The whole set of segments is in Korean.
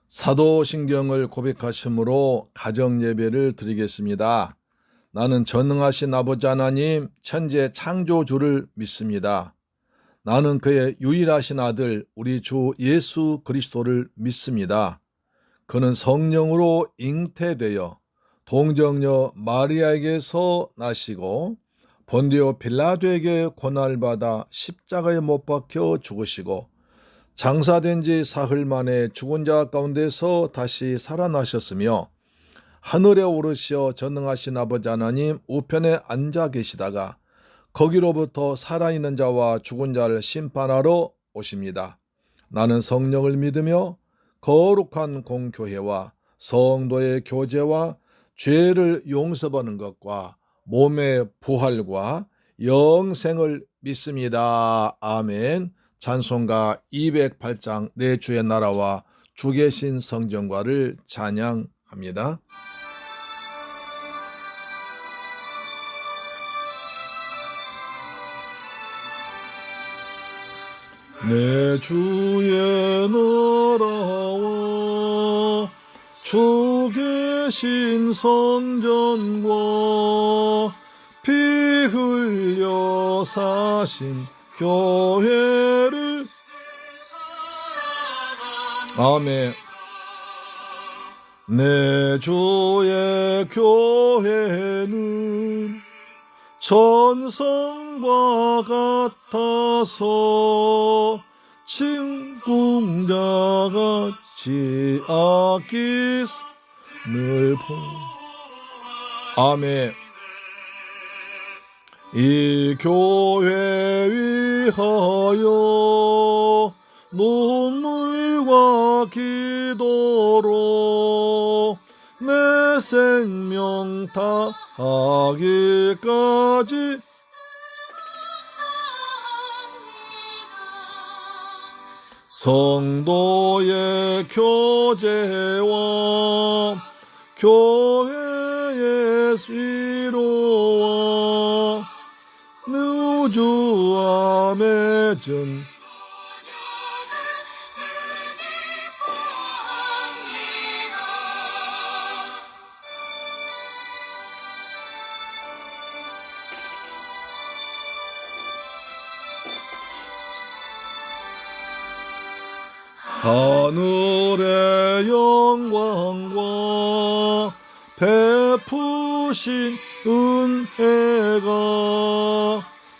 사도신경을 고백하심으로 가정예배를 드리겠습니다. 나는 전능하신 아버지 하나님 천재 창조주를 믿습니다. 나는 그의 유일하신 아들 우리 주 예수 그리스도를 믿습니다. 그는 성령으로 잉태되어 동정녀 마리아에게서 나시고 본디오 빌라도에게 고난받아 십자가에 못 박혀 죽으시고 장사된 지 사흘 만에 죽은 자 가운데서 다시 살아나셨으며 하늘에 오르시어 전능하신 아버지 하나님 우편에 앉아 계시다가 거기로부터 살아있는 자와 죽은 자를 심판하러 오십니다. 나는 성령을 믿으며 거룩한 공교회와 성도의 교제와 죄를 용서받는 것과 몸의 부활과 영생을 믿습니다. 아멘. 찬송가 208장 내 주의 나라와 주 계신 성전과를 찬양합니다. 내 주의 나라와 주 계신 성전과 피 흘려 사신 교회를 아멘. 내 주의 교회는 천성과 같아서 친궁자같이 아끼스 늘 아멘. 이 교회 위하여 눈물과 기도로 내 생명 다하기까지 성도의 교제와 교회의 위로와 누주와 맺은 하늘의 영광과 베푸신 은혜가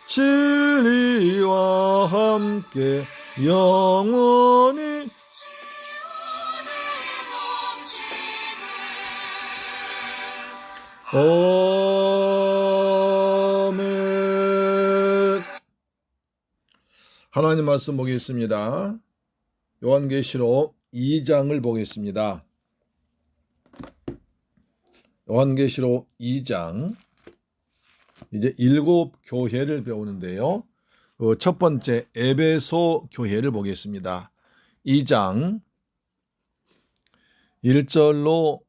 진리와 함께 영원히 아멘. 하나님 말씀 보겠습니다. 요한계시록 2장을 보겠습니다. 요한계시록 2장 이제 7교회를 배우는데요. 첫 번째 에베소 교회를 보겠습니다. 2장 1절로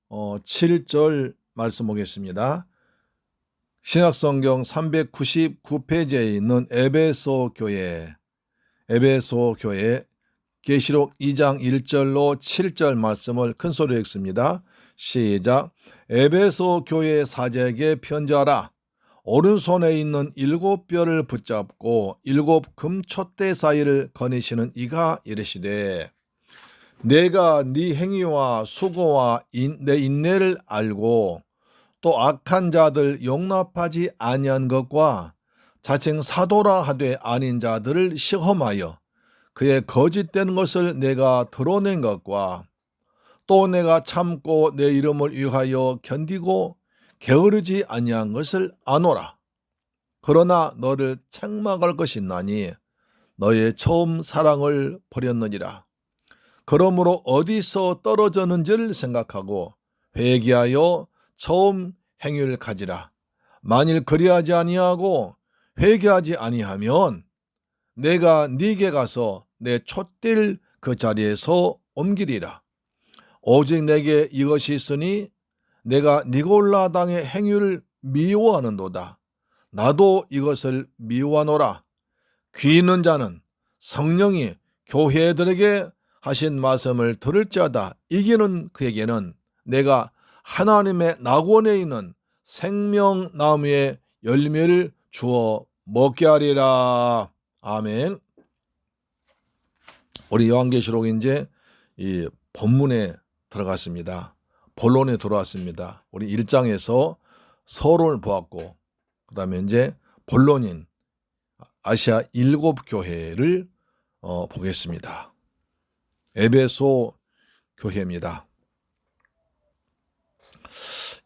7절 말씀 보겠습니다. 신약성경 399페이지에 있는 에베소 교회 계시록 2장 1절로 7절 말씀을 큰 소리로 읽습니다. 시작. 에베소 교회 사제에게 편지하라. 오른손에 있는 7뼈를 붙잡고 7 금촛대 사이를 거니시는 이가 이르시되 내가 네 행위와 수고와 내 인내를 알고 또 악한 자들 용납하지 아니한 것과 자칭 사도라 하되 아닌 자들을 시험하여 그의 거짓된 것을 내가 드러낸 것과 또 내가 참고 내 이름을 위하여 견디고 게으르지 아니한 것을 아노라. 그러나 너를 책망할 것이 있나니 너의 처음 사랑을 버렸느니라. 그러므로 어디서 떨어졌는지를 생각하고 회개하여 처음 행위를 가지라. 만일 그리하지 아니하고 회개하지 아니하면 내가 네게 가서 내 촛딜 그 자리에서 옮기리라. 오직 내게 이것이 있으니 내가 니골라 당의 행위를 미워하는도다. 나도 이것을 미워하노라. 귀 있는 자는 성령이 교회들에게 하신 말씀을 들을지어다 이기는 그에게는 내가 하나님의 낙원에 있는 생명나무의 열매를 주어 먹게 하리라. 아멘. 우리 요한계시록 이제 이 본문에 들어갔습니다. 본론에 들어왔습니다. 우리 1장에서 서론을 보았고 그 다음에 이제 본론인 아시아 7교회를 보겠습니다. 에베소 교회입니다.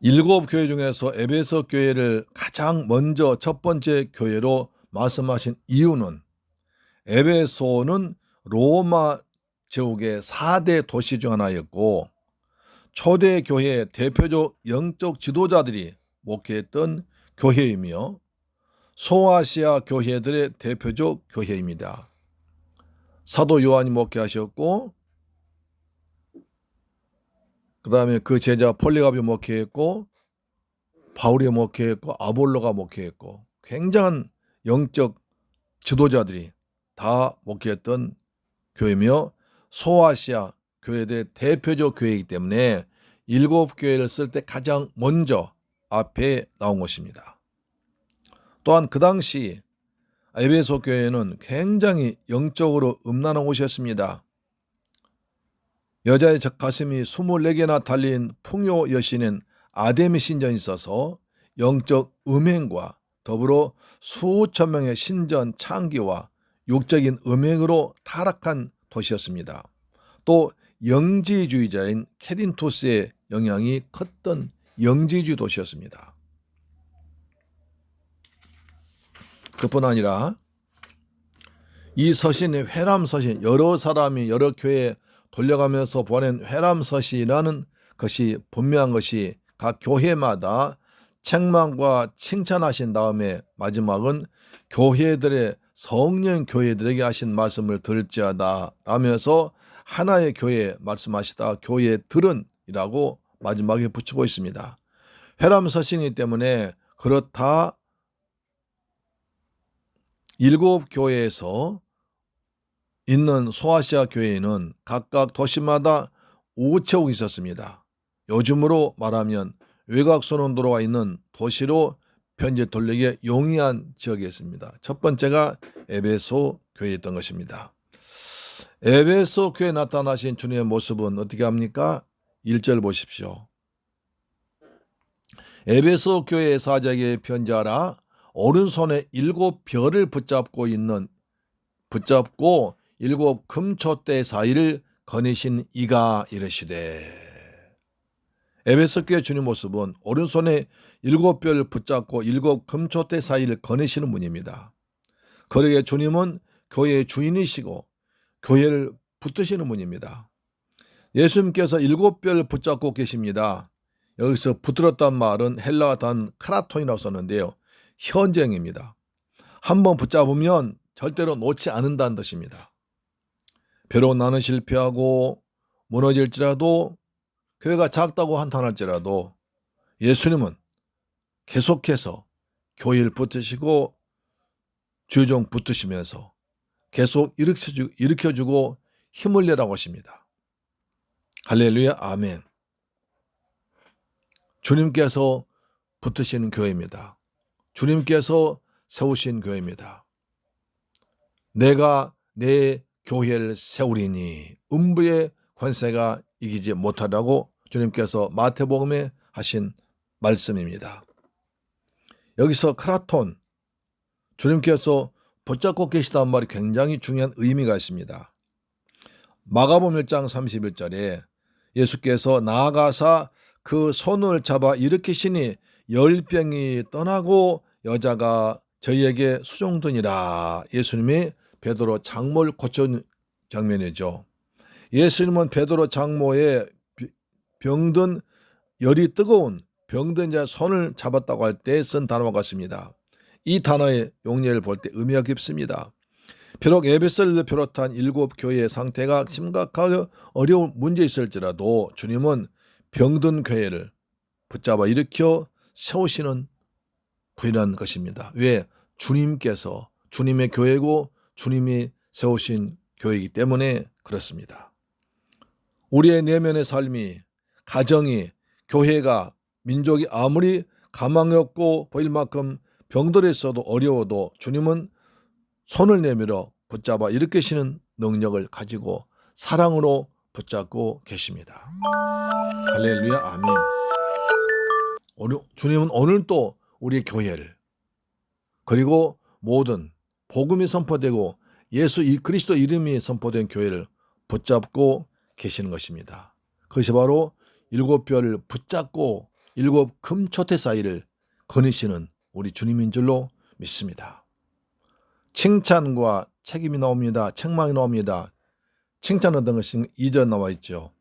7교회 중에서 에베소 교회를 가장 먼저 첫 번째 교회로 말씀하신 이유는 에베소는 로마 제국의 4대 도시 중 하나였고 초대 교회의 대표적 영적 지도자들이 목회했던 교회이며 소아시아 교회들의 대표적 교회입니다. 사도 요한이 목회하셨고 그 다음에 그 제자 폴리갑이 목회했고 바울이 목회했고 아볼로가 목회했고 굉장한 영적 지도자들이 다 목회했던 교회며 소아시아 교회들의 대표적 교회이기 때문에 7교회를 쓸 때 가장 먼저 앞에 나온 것입니다. 또한 그 당시 에베소 교회는 굉장히 영적으로 음란한 곳이었습니다. 여자의 가슴이 24개나 달린 풍요 여신인 아데미 신전이 있어서 영적 음행과 더불어 수천 명의 신전 창기와 육적인 음행으로 타락한 도시였습니다. 또 영지주의자인 케린토스의 영향이 컸던 영지주의 도시였습니다. 그뿐 아니라 이 서신의 회람서신, 여러 사람이 여러 교회에 돌려가면서 보낸 회람서신이라는 것이 분명한 것이 각 교회마다 책망과 칭찬하신 다음에 마지막은 교회들의 성령 교회들에게 하신 말씀을 들을지어다 라면서 하나의 교회 말씀하시다 교회들은이라고 마지막에 붙이고 있습니다. 회람서신이기 때문에 그렇다 7교회에서 있는 소아시아 교회에는 각각 도시마다 우체국이 있었습니다. 요즘으로 말하면 외곽선원 도로가 있는 도시로 편지 돌리기에 용이한 지역이었습니다. 첫 번째가 에베소 교회였던 것입니다. 에베소 교회에 나타나신 주님의 모습은 어떻게 합니까? 1절 보십시오. 에베소 교회의 사자에게 편지하라. 오른손에 7별을 붙잡고 7 금촛대 사이를 거니신 이가 이르시되. 에베소 교회 주님 모습은 오른손에 7별 붙잡고 7 금촛대 사이를 거니시는 분입니다. 그러기에 주님은 교회의 주인이시고 교회를 붙드시는 분입니다. 예수님께서 7별 붙잡고 계십니다. 여기서 붙들었단 말은 헬라어 단 크라톤이라고 썼는데요. 현재형입니다. 한번 붙잡으면 절대로 놓지 않는다는 뜻입니다. 비록 나는 실패하고 무너질지라도 교회가 작다고 한탄할지라도 예수님은 계속해서 교회를 붙드시고 주종 붙드시면서 계속 일으켜주고 힘을 내라고 하십니다. 할렐루야, 아멘. 주님께서 붙드시는 교회입니다. 주님께서 세우신 교회입니다. 내가 내 교회를 세우리니 음부의 권세가 이기지 못하라고 주님께서 마태복음에 하신 말씀입니다. 여기서 크라톤, 주님께서 붙잡고 계시다는 말이 굉장히 중요한 의미가 있습니다. 마가복음 1장 31절에 예수께서 나아가사 그 손을 잡아 일으키시니 열병이 떠나고 여자가 저희에게 수종드니라. 예수님이 베드로 장모를 고친 장면이죠. 예수님은 베드로 장모의 병든 열이 뜨거운 병든 자의 손을 잡았다고 할 때 쓴 단어와 같습니다. 이 단어의 용례를 볼 때 의미가 깊습니다. 비록 에베소를 비롯한 7교회의 상태가 심각하게 어려운 문제 있을지라도 주님은 병든 교회를 붙잡아 일으켜 세우시는 분이라는 것입니다. 왜? 주님께서 주님의 교회고 주님이 세우신 교회이기 때문에 그렇습니다. 우리의 내면의 삶이, 가정이, 교회가, 민족이 아무리 가망이 없고 보일 만큼 병들어 있어도 어려워도 주님은 손을 내밀어 붙잡아 일으키시는 능력을 가지고 사랑으로 붙잡고 계십니다. 할렐루야, 아멘. 주님은 오늘도 우리 교회를, 그리고 모든 복음이 선포되고 예수 그리스도 이름이 선포된 교회를 붙잡고 계시는 것입니다. 그것이 바로 일곱 별을 붙잡고 일곱 금초대 사이를 거니시는 우리 주님인 줄로 믿습니다. 칭찬과 책임이 나옵니다. 책망이 나옵니다. 칭찬 얻은 것은 2절 나와 있죠.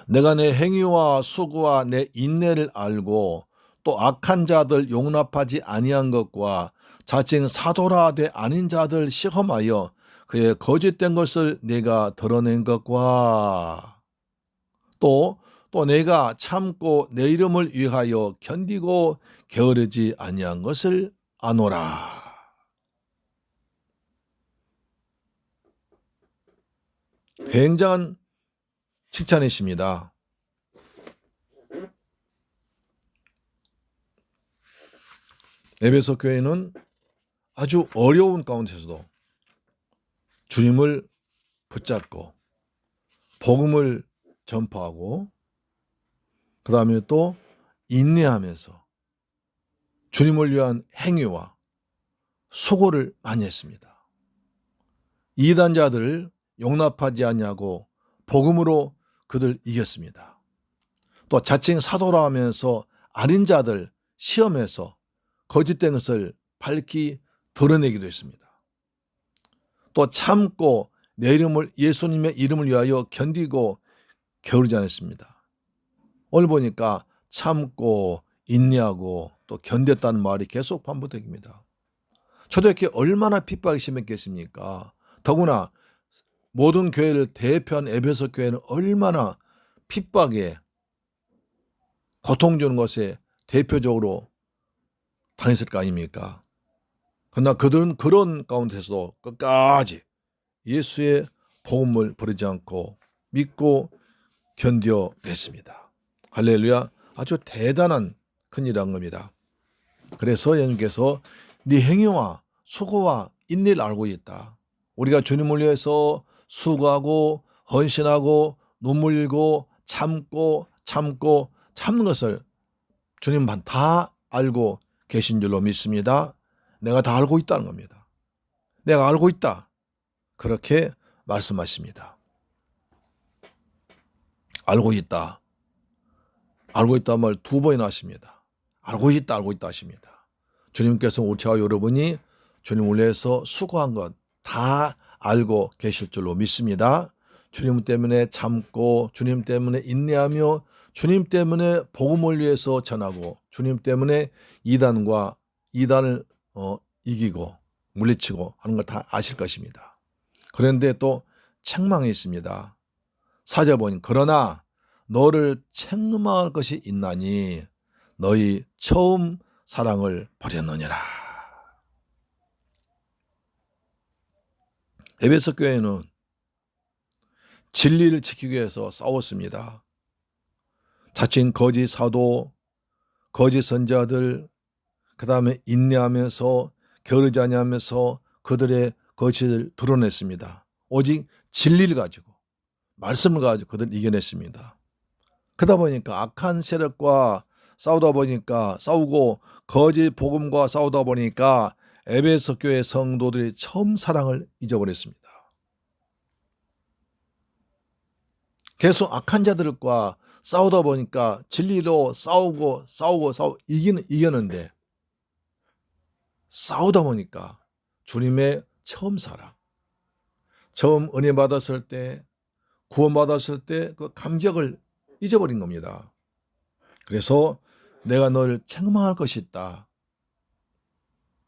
내가 내 행위와 수고와 내 인내를 알고 또 악한 자들 용납하지 아니한 것과 자칭 사도라 되 아닌 자들 시험하여 그의 거짓된 것을 내가 드러낸 것과 또 내가 참고 내 이름을 위하여 견디고 게으르지 아니한 것을 아노라. 굉장한 칭찬이십니다. 에베소 교회는 아주 어려운 가운데서도 주님을 붙잡고 복음을 전파하고 그 다음에 또 인내하면서 주님을 위한 행위와 수고를 많이 했습니다. 이단자들을 용납하지 않냐고 복음으로 그들 이겼습니다. 또 자칭 사도라 하면서 아닌 자들 시험해서 거짓된 것을 밝히 드러내기도 했습니다. 또 참고 내 이름을 예수님의 이름을 위하여 견디고 게으르지 않았습니다. 오늘 보니까 참고 인내하고 또 견뎠다는 말이 계속 반복됩니다. 초대교회 얼마나 핍박이 심했겠습니까? 더구나 모든 교회를 대표한 에베소 교회는 얼마나 핍박에 고통 주는 것에 대표적으로 당했을 거 아닙니까? 그러나 그들은 그런 가운데서도 끝까지 예수의 복음을 버리지 않고 믿고 견뎌냈습니다. 할렐루야. 아주 대단한 큰일이란 겁니다. 그래서 예수님께서 네 행위와 수고와 인내를 알고 있다. 우리가 주님을 위해서 수고하고 헌신하고 눈물 흘리고 참는 것을 주님만 다 알고 계신 줄로 믿습니다. 내가 다 알고 있다는 겁니다. 내가 알고 있다. 그렇게 말씀하십니다. 알고 있다. 알고 있다는 말 2번이나 하십니다. 알고 있다 하십니다. 주님께서 우리와 여러분이 주님을 위해서 수고한 것 다 알고 계실 줄로 믿습니다. 주님 때문에 참고 주님 때문에 인내하며 주님 때문에 복음을 위해서 전하고 주님 때문에 이단을 이기고 물리치고 하는 걸 다 아실 것입니다. 그런데 또 책망이 있습니다. 4절 보니 그러나 너를 책망할 것이 있나니 너희 처음 사랑을 버렸느니라. 에베소 교회는 진리를 지키기 위해서 싸웠습니다. 자칭 거짓 사도, 거짓 선자들, 그 다음에 인내하면서 게으르지 아니하면서 그들의 거짓을 드러냈습니다. 오직 진리를 가지고 말씀을 가지고 그들을 이겨냈습니다. 그러다 보니까 악한 세력과 싸우고 거짓 복음과 싸우다 보니까 에베소 교회 성도들이 처음 사랑을 잊어버렸습니다. 계속 악한 자들과 싸우다 보니까 진리로 싸우고 이기는데 싸우다 보니까 주님의 처음 사랑, 처음 은혜 받았을 때, 구원 받았을 때 그 감격을 잊어버린 겁니다. 그래서 내가 너를 책망할 것이 있다.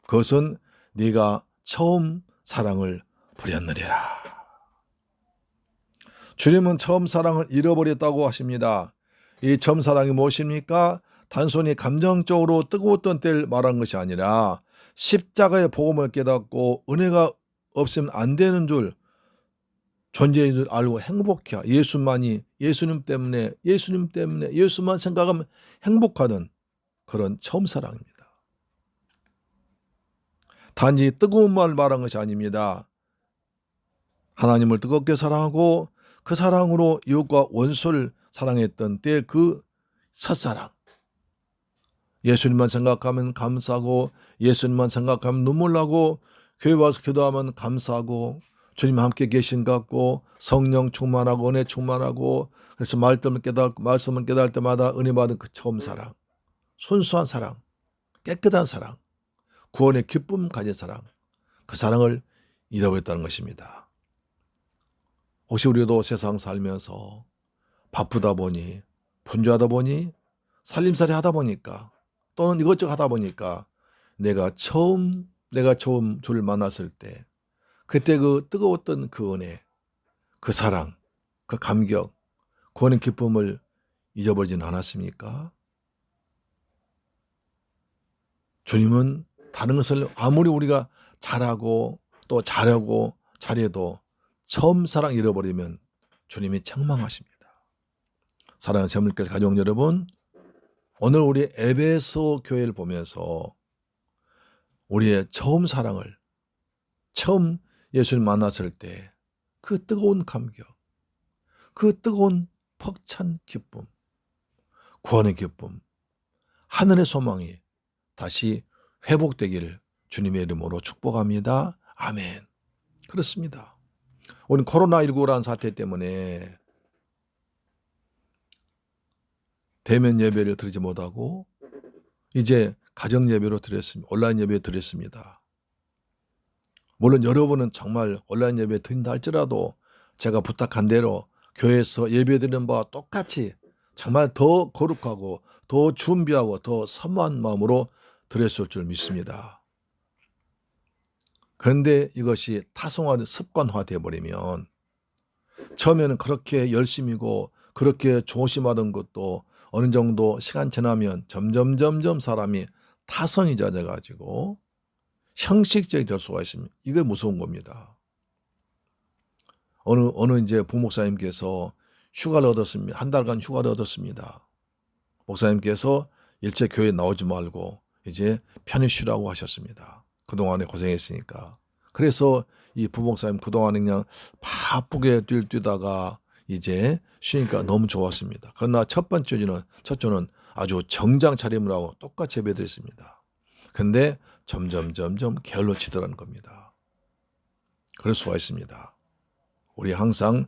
그것은 네가 처음 사랑을 버렸느니라. 주님은 처음 사랑을 잃어버렸다고 하십니다. 이 처음 사랑이 무엇입니까? 단순히 감정적으로 뜨거웠던 때를 말하는 것이 아니라 십자가의 복음을 깨닫고 은혜가 없으면 안 되는 줄 존재인 줄 알고 행복해. 예수님 때문에 예수만 생각하면 행복하는 그런 처음 사랑입니다. 단지 뜨거운 말 말한 것이 아닙니다. 하나님을 뜨겁게 사랑하고 그 사랑으로 이웃과 원수를 사랑했던 때 그 첫사랑. 예수님만 생각하면 감사하고 예수님만 생각하면 눈물 나고 교회 와서 기도하면 감사하고 주님 함께 계신 것 같고 성령 충만하고 은혜 충만하고 그래서 말씀을 깨달을 때마다 은혜 받은 그 처음 사랑. 순수한 사랑, 깨끗한 사랑, 구원의 기쁨 가진 사랑. 그 사랑을 잃어버렸다는 것입니다. 혹시 우리도 세상 살면서 바쁘다 보니 분주하다 보니 살림살이 하다 보니까 또는 이것저것 하다 보니까 내가 처음 주를 만났을 때 그때 그 뜨거웠던 그 은혜, 그 사랑, 그 감격, 구원의 기쁨을 잊어버리진 않았습니까? 주님은 다른 것을 아무리 우리가 잘하고 또 잘하고 잘해도 처음 사랑 잃어버리면 주님이 책망하십니다. 사랑하는 재물교회 가족 여러분, 오늘 우리 에베소 교회를 보면서 우리의 처음 사랑을 처음 예수를 만났을 때 그 뜨거운 감격, 그 뜨거운 벅찬 기쁨, 구원의 기쁨, 하늘의 소망이 다시 회복되기를 주님의 이름으로 축복합니다. 아멘. 그렇습니다. 오늘 코로나19라는 사태 때문에 대면 예배를 드리지 못하고 이제 가정 예배로 드렸습니다. 온라인 예배 드렸습니다. 물론 여러분은 정말 온라인 예배 드린다 할지라도 제가 부탁한 대로 교회에서 예배 드리는 바와 똑같이 정말 더 거룩하고 더 준비하고 더 선한 마음으로 드렸을 줄 믿습니다. 그런데 이것이 타성화 습관화되어 버리면 처음에는 그렇게 열심이고 그렇게 조심하던 것도 어느 정도 시간 지나면 점점 사람이 타성이 젖어가지고 형식적이 될 수가 있습니다. 이게 무서운 겁니다. 어느 이제 부목사님께서 휴가를 얻었습니다. 한 달간 휴가를 얻었습니다. 목사님께서 일체 교회에 나오지 말고 이제 편히 쉬라고 하셨습니다. 그동안에 고생했으니까. 그래서 이 부목사님 그동안에 그냥 바쁘게 뛰다가 이제 쉬니까 너무 좋았습니다. 그러나 첫 주는 아주 정장 차림을 하고 똑같이 예배드렸습니다. 근데 점점 게을러 치더라는 겁니다. 그럴 수가 있습니다. 우리 항상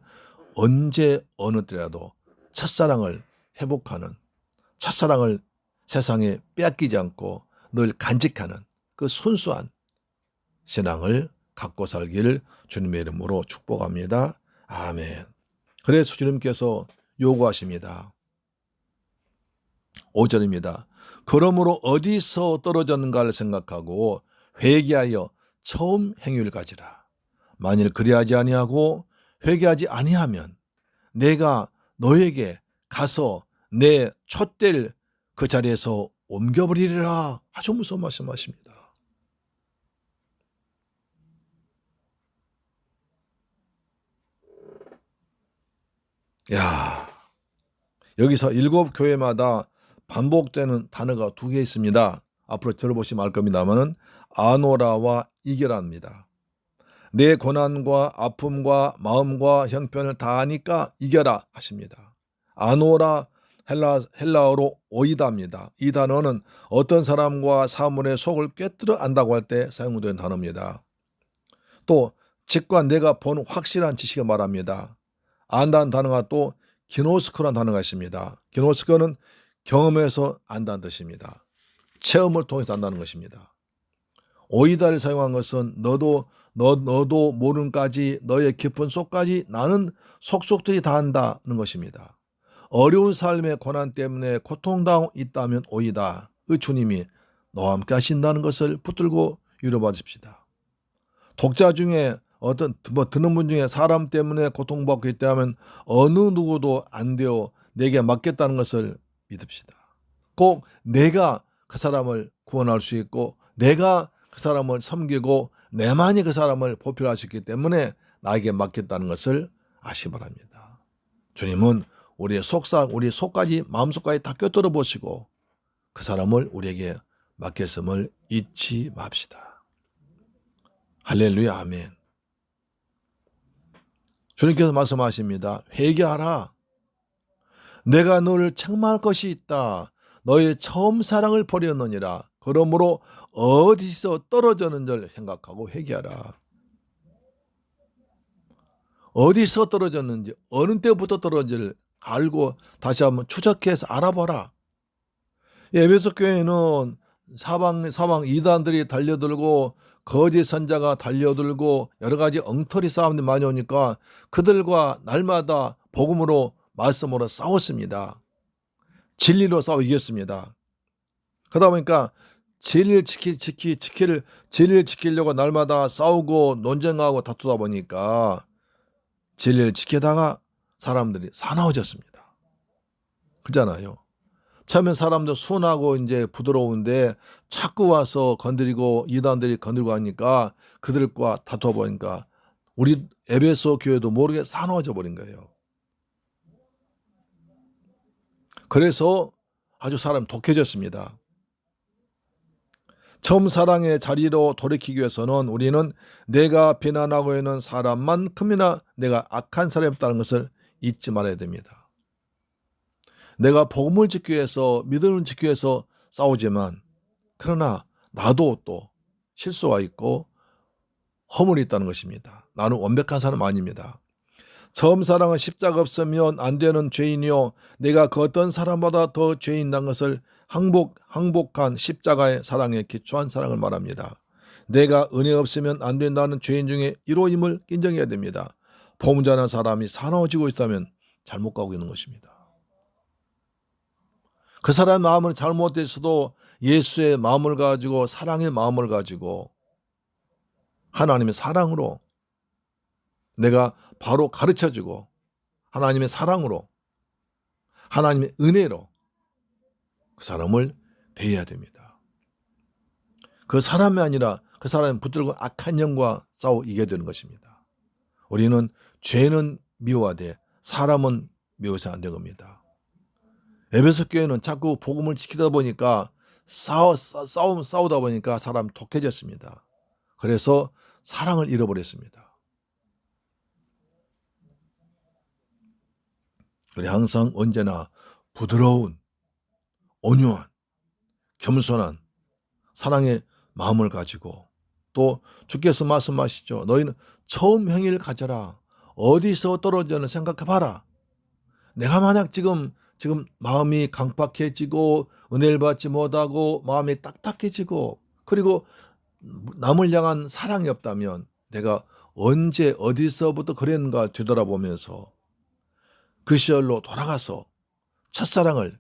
언제 어느 때라도 첫사랑을 회복하는, 첫사랑을 세상에 빼앗기지 않고 늘 간직하는 그 순수한 신앙을 갖고 살기를 주님의 이름으로 축복합니다. 아멘. 그래서 주님께서 요구하십니다. 5절입니다. 그러므로 어디서 떨어졌는가를 생각하고 회개하여 처음 행위를 가지라. 만일 그리하지 아니하고 회개하지 아니하면 내가 너에게 가서 내 촛대를 그 자리에서 옮겨버리리라. 아주 무서운 말씀하십니다. 야, 여기서 7교회마다 반복되는 단어가 2개 있습니다. 앞으로 들어보시면 알 겁니다만은 아노라와 이겨라입니다. 내 고난과 아픔과 마음과 형편을 다 아니까 이겨라 하십니다. 아노라 헬라어로 오이다입니다. 이 단어는 어떤 사람과 사물의 속을 꿰뚫어 안다고 할 때 사용된 단어입니다. 또 직관 내가 본 확실한 지식을 말합니다. 안다는 단어가 또 기노스코라는 단어가 있습니다. 기노스코는 경험해서 안다는 뜻입니다. 체험을 통해서 안다는 것입니다. 오이다를 사용한 것은 너도 모른까지 너의 깊은 속까지 나는 속속들이 다 안다는 것입니다. 어려운 삶의 고난 때문에 고통당하고 있다면 오이다. 의 주님이 너와 함께 하신다는 것을 붙들고 위로받으십시다. 독자 중에 듣는 분 중에 사람 때문에 고통받고 있다면 어느 누구도 안 되어 내게 맡겼다는 것을 믿읍시다. 꼭 내가 그 사람을 구원할 수 있고 내가 그 사람을 섬기고 내만이 그 사람을 보필할 수 있기 때문에 나에게 맡겼다는 것을 아시기 바랍니다. 주님은 우리의 우리 속까지 마음속까지 다 꿰뚫어 보시고 그 사람을 우리에게 맡겼음을 잊지 맙시다. 할렐루야, 아멘. 주님께서 말씀하십니다. 회개하라. 내가 너를 책망할 것이 있다. 너의 처음 사랑을 버렸느니라. 그러므로 어디서 떨어졌는지를 생각하고 회개하라. 어디서 떨어졌는지, 어느 때부터 떨어졌는지를 알고 다시 한번 추적해서 알아보라. 에베소 교회는 사방 이단들이 달려들고 거짓 선자가 달려들고 여러 가지 엉터리 싸움들이 많이 오니까 그들과 날마다 복음으로 말씀으로 싸웠습니다. 진리로 싸워 이겼습니다. 그러다 보니까 진리를 지키려고 날마다 싸우고 논쟁하고 다투다 보니까 진리를 지키다가 사람들이 사나워졌습니다. 그렇잖아요. 처음엔 사람들 순하고 이제 부드러운데 자꾸 와서 건드리고 이단들이 건드리고 하니까 그들과 다투어 보니까 우리 에베소 교회도 모르게 사나워져 버린 거예요. 그래서 아주 사람이 독해졌습니다. 처음 사랑의 자리로 돌이키기 위해서는 우리는 내가 비난하고 있는 사람만큼이나 내가 악한 사람이었다는 것을 잊지 말아야 됩니다. 내가 복음을 지키기 위해서 믿음을 지키기 위해서 싸우지만 그러나 나도 또 실수가 있고 허물이 있다는 것입니다. 나는 완벽한 사람 아닙니다. 처음 사랑은 십자가 없으면 안 되는 죄인이요 내가 그 어떤 사람보다 더 죄인이라는 것을 항복한 십자가의 사랑에 기초한 사랑을 말합니다. 내가 은혜 없으면 안 된다는 죄인 중에 1호임을 인정해야 됩니다. 봉전한 사람이 사나워지고 있다면 잘못 가고 있는 것입니다. 그 사람의 마음은 잘못됐어도 예수의 마음을 가지고 사랑의 마음을 가지고 하나님의 사랑으로 내가 바로 가르쳐주고 하나님의 사랑으로 하나님의 은혜로 그 사람을 대해야 됩니다. 그 사람이 아니라 그 사람이 붙들고 악한 영과 싸워 이겨야 되는 것입니다. 우리는 죄는 미워하되 사람은 미워서 안 되는 겁니다. 에베소 교회는 자꾸 복음을 지키다 보니까 싸우다 보니까 사람이 독해졌습니다. 그래서 사랑을 잃어버렸습니다. 우리 항상 언제나 부드러운 온유한 겸손한 사랑의 마음을 가지고 또 주께서 말씀하시죠. 너희는 처음 행위를 가져라. 어디서 떨어졌는 생각해봐라. 내가 만약 지금 마음이 강팍해지고 은혜를 받지 못하고 마음이 딱딱해지고 그리고 남을 향한 사랑이 없다면 내가 언제 어디서부터 그랬는가 되돌아보면서 그 시절로 돌아가서 첫사랑을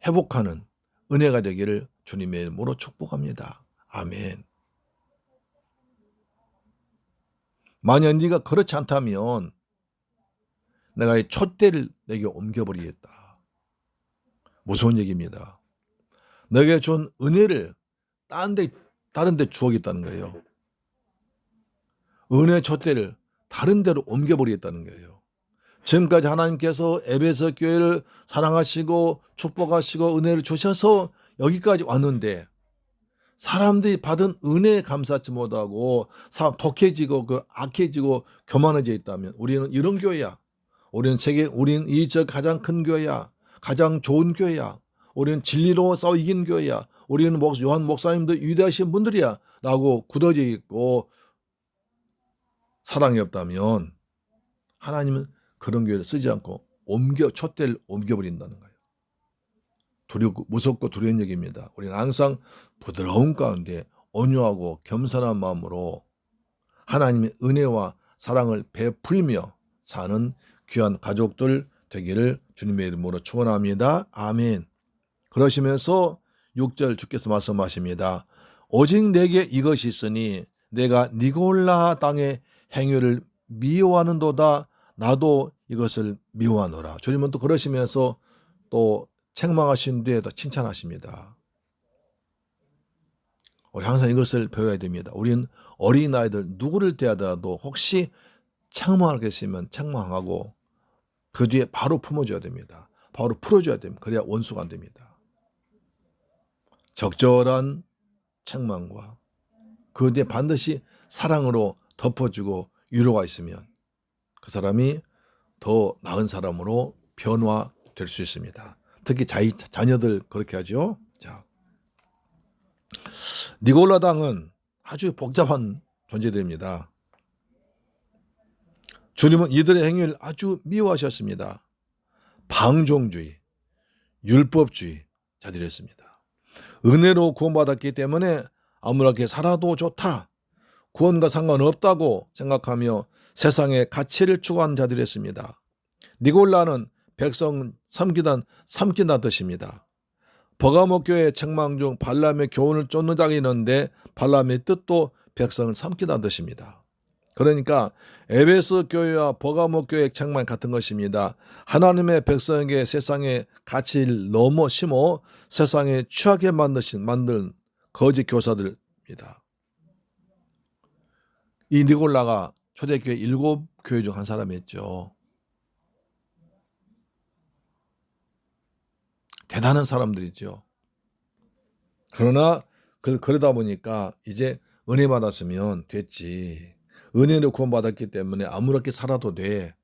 회복하는 은혜가 되기를 주님의 이름으로 축복합니다. 아멘. 만약 네가 그렇지 않다면 내가 이 촛대를 내게 옮겨버리겠다. 무서운 얘기입니다. 너에게 준 은혜를 다른 데 주어겠다는 거예요. 은혜 촛대를 다른 데로 옮겨버리겠다는 거예요. 지금까지 하나님께서 에베소 교회를 사랑하시고 축복하시고 은혜를 주셔서 여기까지 왔는데 사람들이 받은 은혜에 감사하지 못하고 독해지고 악해지고 교만해져 있다면 우리는 이런 교회야. 우리는 이 가장 큰 교회야. 가장 좋은 교회야. 우리는 진리로 싸워 이긴 교회야. 우리는 요한 목사님도 위대하신 분들이야. 라고 굳어져 있고 사랑이 없다면 하나님은 그런 교회를 쓰지 않고 촛대를 옮겨버린다는 거예요. 무섭고 두려운 얘기입니다. 우리는 항상 부드러운 가운데 온유하고 겸손한 마음으로 하나님의 은혜와 사랑을 베풀며 사는 귀한 가족들 되기를 주님의 이름으로 축원합니다. 아멘. 그러시면서 6절 주께서 말씀하십니다. 오직 내게 이것이 있으니 내가 니골라 땅의 행위를 미워하는도다. 나도 이것을 미워하노라. 주님은 또 그러시면서 또 책망하신 뒤에도 칭찬하십니다. 우리 항상 이것을 배워야 됩니다. 우리는 어린아이들 누구를 대하더라도 혹시 책망할 게 있으면 책망하고 그 뒤에 바로 품어줘야 됩니다. 바로 풀어줘야 됩니다. 그래야 원수가 안 됩니다. 적절한 책망과 그 뒤에 반드시 사랑으로 덮어주고 위로가 있으면 그 사람이 더 나은 사람으로 변화될 수 있습니다. 특히 자녀들 그렇게 하죠. 자, 니골라당은 아주 복잡한 존재들입니다. 주님은 이들의 행위를 아주 미워하셨습니다. 방종주의, 율법주의 자들이었습니다. 은혜로 구원받았기 때문에 아무렇게 살아도 좋다, 구원과 상관없다고 생각하며 세상의 가치를 추구하는 자들이었습니다. 니골라는 백성 삼키다는 뜻입니다. 버가모 교회 책망 중 발람의 교훈을 쫓는 자가 있는데 발람의 뜻도 백성을 삼키다는 뜻입니다. 그러니까 에베소 교회와 버가모 교회 책망이 같은 것입니다. 하나님의 백성에게 세상의 가치를 너무 심어 세상에 취하게 만든 거짓 교사들입니다. 이 니골라가 초대교회 7교회 중 한 사람이었죠. 대단한 사람들이죠. 그러나 그러다 보니까 이제 은혜 받았으면 됐지. 은혜로 구원받았기 때문에 아무렇게 살아도 돼.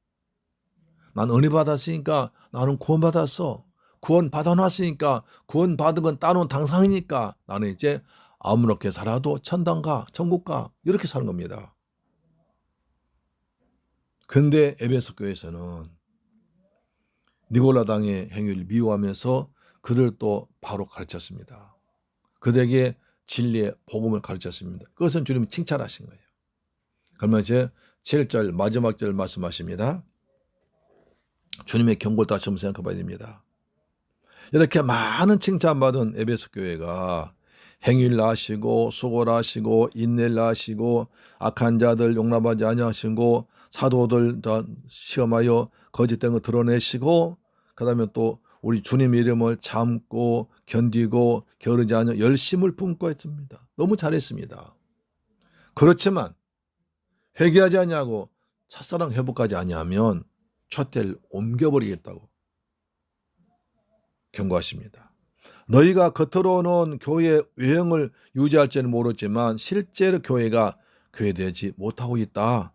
난 은혜 받았으니까 나는 구원받았어. 구원 받아놨으니까 구원받은 건 따놓은 당상이니까 나는 이제 아무렇게 살아도 천당 가, 천국 가 이렇게 사는 겁니다. 근데 에베소 교회에서는 니골라당의 행위를 미워하면서 그들도 바로 가르쳤습니다. 그들에게 진리의 복음을 가르쳤습니다. 그것은 주님이 칭찬하신 거예요. 그러면 이제 7절 마지막 절 말씀하십니다. 주님의 경고를 다시 한번 생각해 봐야 됩니다. 이렇게 많은 칭찬받은 에베소 교회가 행위를 하시고 수고를 하시고 인내를 하시고 악한 자들 용납하지 아니하시고 사도들 다 시험하여 거짓된 거 드러내시고 그다음에 또 우리 주님 이름을 참고 견디고 게으르지 않으 열심을 품고 했습니다. 너무 잘했습니다. 그렇지만 회개하지 아니하고 첫사랑 회복하지 아니하면 촛대를 옮겨버리겠다고 경고하십니다. 너희가 겉으로는 교회의 외형을 유지할지는 모르지만 실제로 교회가 교회되지 못하고 있다.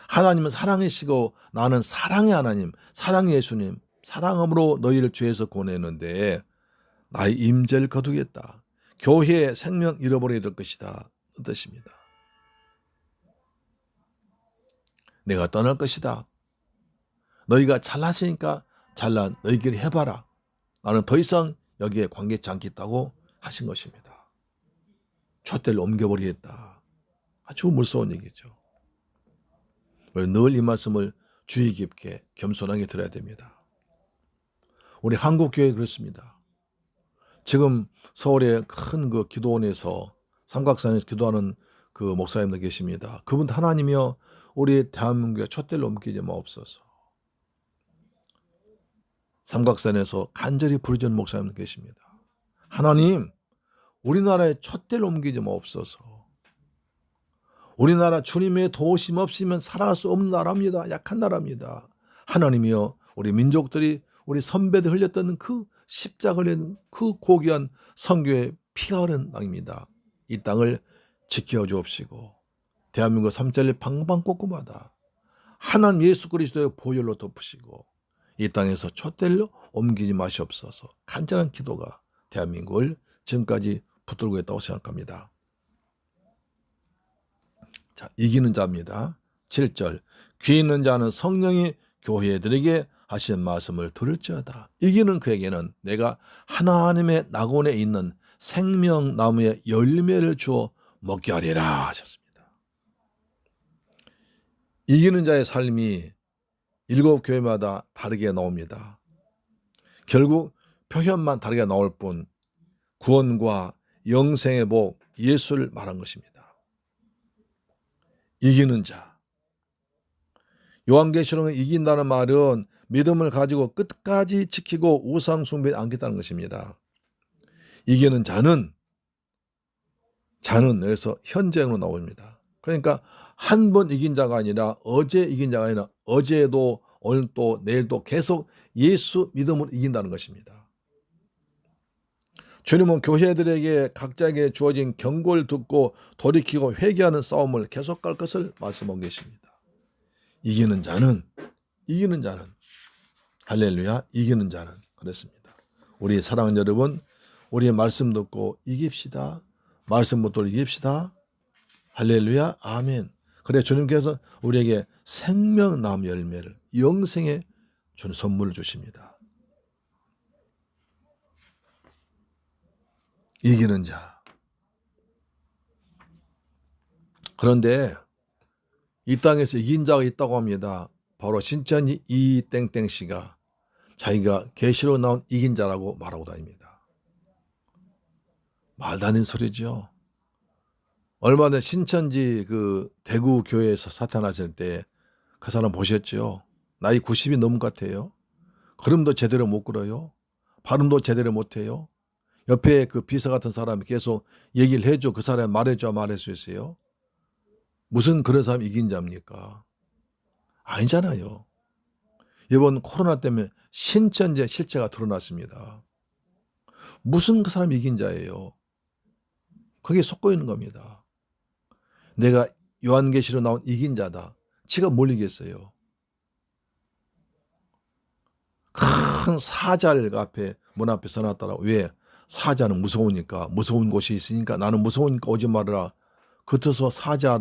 하나님은 사랑이시고 나는 사랑의 하나님, 사랑의 예수님, 사랑함으로 너희를 죄에서 구원했는데 나의 임재를 거두겠다. 교회의 생명 잃어버리게 될 것이다. 그 뜻입니다. 내가 떠날 것이다. 너희가 잘났으니까 잘난 너희끼리 해봐라. 나는 더 이상 여기에 관계치 않겠다고 하신 것입니다. 촛대를 옮겨버리겠다. 아주 무서운 얘기죠. 늘 이 말씀을 주의 깊게 겸손하게 들어야 됩니다. 우리 한국교회 그렇습니다. 지금 서울의 큰 그 기도원에서 삼각산에서 기도하는 그 목사님들 계십니다. 그분 하나님이여 우리 대한민국에 촛대를 옮기지 마옵소서. 삼각산에서 간절히 부르짖는 목사님들 계십니다. 하나님, 우리나라에 촛대를 옮기지 마옵소서. 우리나라 주님의 도우심 없이면 살아갈 수 없는 나라입니다. 약한 나라입니다. 하나님이여 우리 민족들이 우리 선배들 흘렸던 그 십자가 흘리는 그 고귀한 선교의 피가 흐르는 땅입니다. 이 땅을 지켜 주옵시고 대한민국 삼천리 방방곡곡마다 하나님 예수 그리스도의 보혈로 덮으시고 이 땅에서 촛대를 옮기지 마시옵소서. 간절한 기도가 대한민국을 지금까지 붙들고 있다고 생각합니다. 자, 이기는 자입니다. 7절 귀 있는 자는 성령이 교회들에게 하신 말씀을 들을지어다. 이기는 그에게는 내가 하나님의 낙원에 있는 생명나무의 열매를 주어 먹게 하리라 하셨습니다. 이기는 자의 삶이 7교회마다 다르게 나옵니다. 결국 표현만 다르게 나올 뿐 구원과 영생의 복, 예수를 말한 것입니다. 이기는 자. 요한계시록은 이긴다는 말은 믿음을 가지고 끝까지 지키고 우상 숭배에 안겠다는 것입니다. 이기는 자는 그래서 현재형으로 나옵니다. 그러니까 한 번 이긴 자가 아니라 어제 이긴 자가 아니라 어제도 오늘 또 내일도 계속 예수 믿음으로 이긴다는 것입니다. 주님은 교회들에게 각자에게 주어진 경고를 듣고 돌이키고 회개하는 싸움을 계속할 것을 말씀하고 계십니다. 이기는 자는 할렐루야, 이기는 자는 그랬습니다. 우리 사랑하는 여러분, 우리의 말씀 듣고 이깁시다. 말씀 붙들고 이깁시다. 할렐루야, 아멘. 그래 주님께서 우리에게 생명나무 열매를 영생의 주는 선물을 주십니다. 이기는 자. 그런데 이 땅에서 이긴 자가 있다고 합니다. 바로 신천지 이땡땡 씨가 자기가 계시로 나온 이긴 자라고 말하고 다닙니다. 말도 안 되는 소리죠. 얼마 전에 신천지 그 대구 교회에서 사탄하실 때 그 사람 보셨죠? 나이 90이 넘은 것 같아요. 걸음도 제대로 못 걸어요. 발음도 제대로 못 해요. 옆에 그 비서 같은 사람이 계속 얘기를 해줘. 그 사람이 말해줘 말할 수 있어요. 무슨 그런 사람이 이긴 자입니까? 아니잖아요. 이번 코로나 때문에 신천지의 실체가 드러났습니다. 무슨 그 사람이 이긴 자예요? 거기에 속고 있는 겁니다. 내가 요한계시로 나온 이긴 자다. 지가 뭘 이겼어요? 큰 사자를 앞에 문 앞에 써놨더라고. 왜? 사자는 무서우니까, 무서운 곳이 있으니까 나는 무서우니까 오지 말아라. 그래서 사자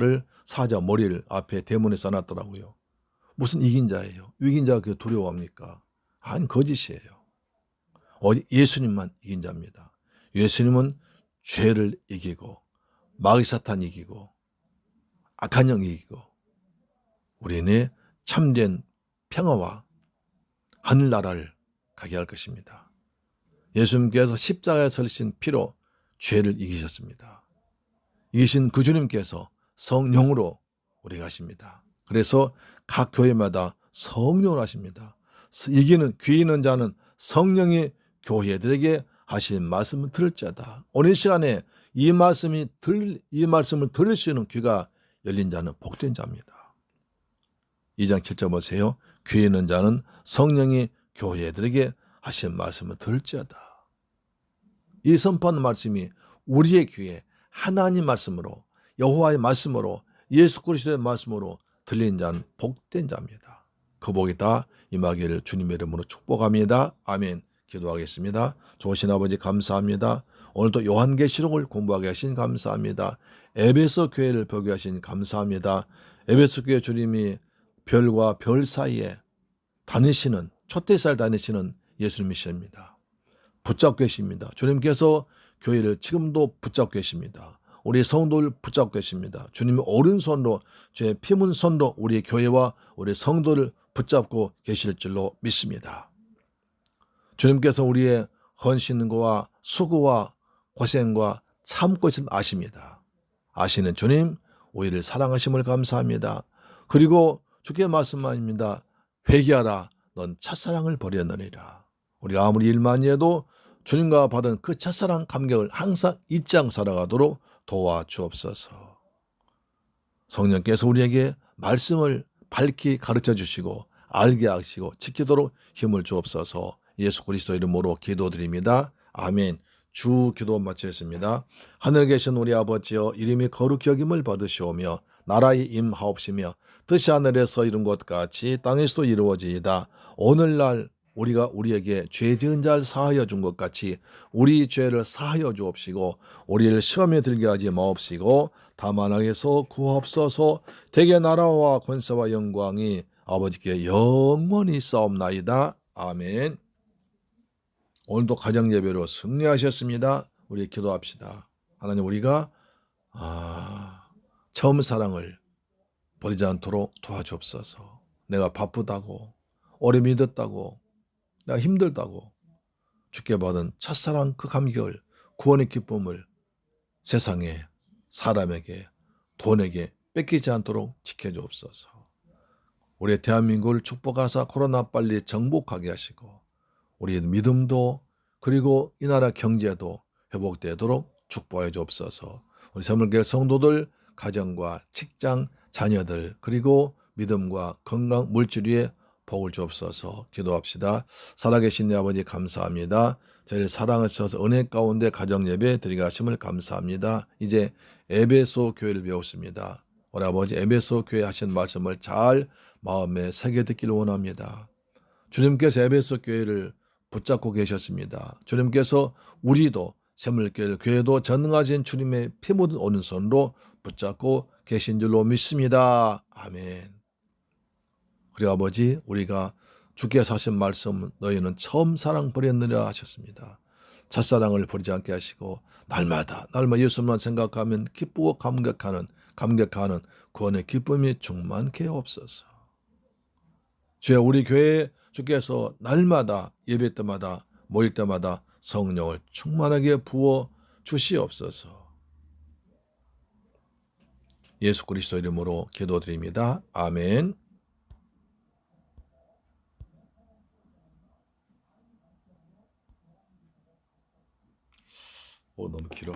머리를 앞에 대문에 써놨더라고요. 무슨 이긴 자예요? 이긴 자가 그게 두려워합니까? 아니, 거짓이에요. 예수님만 이긴 자입니다. 예수님은 죄를 이기고 마귀사탄 이기고 악한 영 이기고 우리는 참된 평화와 하늘나라를 가게 할 것입니다. 예수님께서 십자가에 설신 피로 죄를 이기셨습니다. 이기신 그 주님께서 성령으로 우리가 하십니다. 그래서 각 교회마다 성령을 하십니다. 이기는 귀 있는 자는 성령이 교회들에게 하신 말씀을 들을 자다. 오늘 시간에 이 말씀을 들을 수 있는 귀가 열린 자는 복된 자입니다. 2장 7절 보세요. 귀 있는 자는 성령이 교회들에게 하신 말씀을 들을지어다. 이 선포하는 말씀이 우리의 귀에 하나님 말씀으로 여호와의 말씀으로 예수 그리스도의 말씀으로 들린 자는 복된 자입니다. 그 복이 다 임하기를 주님의 이름으로 축복합니다. 아멘. 기도하겠습니다. 좋으신 아버지 감사합니다. 오늘도 요한계시록을 공부하게 하신 감사합니다. 에베소 교회를 보게 하신 감사합니다. 에베소 교회 주님이 별과 별 사이에 다니시는 초대살 다니시는 예수님이십니다. 붙잡고 계십니다. 주님께서 교회를 지금도 붙잡고 계십니다. 우리 성도를 붙잡고 계십니다. 주님의 오른손으로 제 피문손으로 우리 교회와 우리 성도를 붙잡고 계실 줄로 믿습니다. 주님께서 우리의 헌신과 수고와 고생과 참고 있음을 아십니다. 아시는 주님, 우리를 사랑하심을 감사합니다. 그리고 주께 말씀합니다. 회개하라, 넌 첫사랑을 버렸느니라. 우리가 아무리 일 많이 해도 주님과 받은 그 첫사랑 감격을 항상 잊지 않고 살아가도록 도와주옵소서. 성령께서 우리에게 말씀을 밝히 가르쳐 주시고 알게 하시고 지키도록 힘을 주옵소서. 예수 그리스도 이름으로 기도드립니다. 아멘. 주 기도 마치겠습니다. 하늘에 계신 우리 아버지여, 이름이 거룩히 여김을 받으시오며 나라의 임하옵시며 뜻이 하늘에서 이룬 것 같이 땅에서도 이루어지이다. 오늘날 우리가 우리에게 죄 지은 자를 사하여 준 것 같이 우리 죄를 사하여 주옵시고 우리를 시험에 들게 하지 마옵시고 다만 악에서 구하옵소서. 대개 나라와 권세와 영광이 아버지께 영원히 싸움나이다. 아멘. 오늘도 가정 예배로 승리하셨습니다. 우리 기도합시다. 하나님, 우리가 처음 사랑을 버리지 않도록 도와주옵소서. 내가 바쁘다고, 오래 믿었다고, 내가 힘들다고 주께 받은 첫사랑 그 감격을, 구원의 기쁨을 세상에, 사람에게, 돈에게 뺏기지 않도록 지켜주옵소서. 우리 대한민국을 축복하사 코로나 빨리 정복하게 하시고 우리의 믿음도 그리고 이 나라 경제도 회복되도록 축복해 주옵소서. 우리 새물교회 성도들 가정과 직장 자녀들 그리고 믿음과 건강 물질 위에 복을 주옵소서. 기도합시다. 살아계신 내 아버지 감사합니다. 저희를 사랑하셔서 은혜 가운데 가정 예배 드리게 하심을 감사합니다. 이제 에베소 교회를 배웠습니다. 우리 아버지 에베소 교회 하신 말씀을 잘 마음에 새겨 듣기를 원합니다. 주님께서 에베소 교회를 붙잡고 계셨습니다. 주님께서 우리도 샘물교회 교회도 전능하신 주님의 피 묻은 오른손으로 붙잡고 계신 줄로 믿습니다. 아멘. 그리고 아버지 우리가 주께서 하신 말씀 너희는 처음 사랑 버렸느냐 하셨습니다. 첫사랑을 버리지 않게 하시고 날마다 예수만 생각하면 기쁘고 감격하는 구원의 기쁨이 충만케 없어서 주여 우리 교회에 주께서 날마다 예배 때마다 모일 때마다 성령을 충만하게 부어 주시옵소서. 예수 그리스도 이름으로 기도드립니다. 아멘. 너무 길어.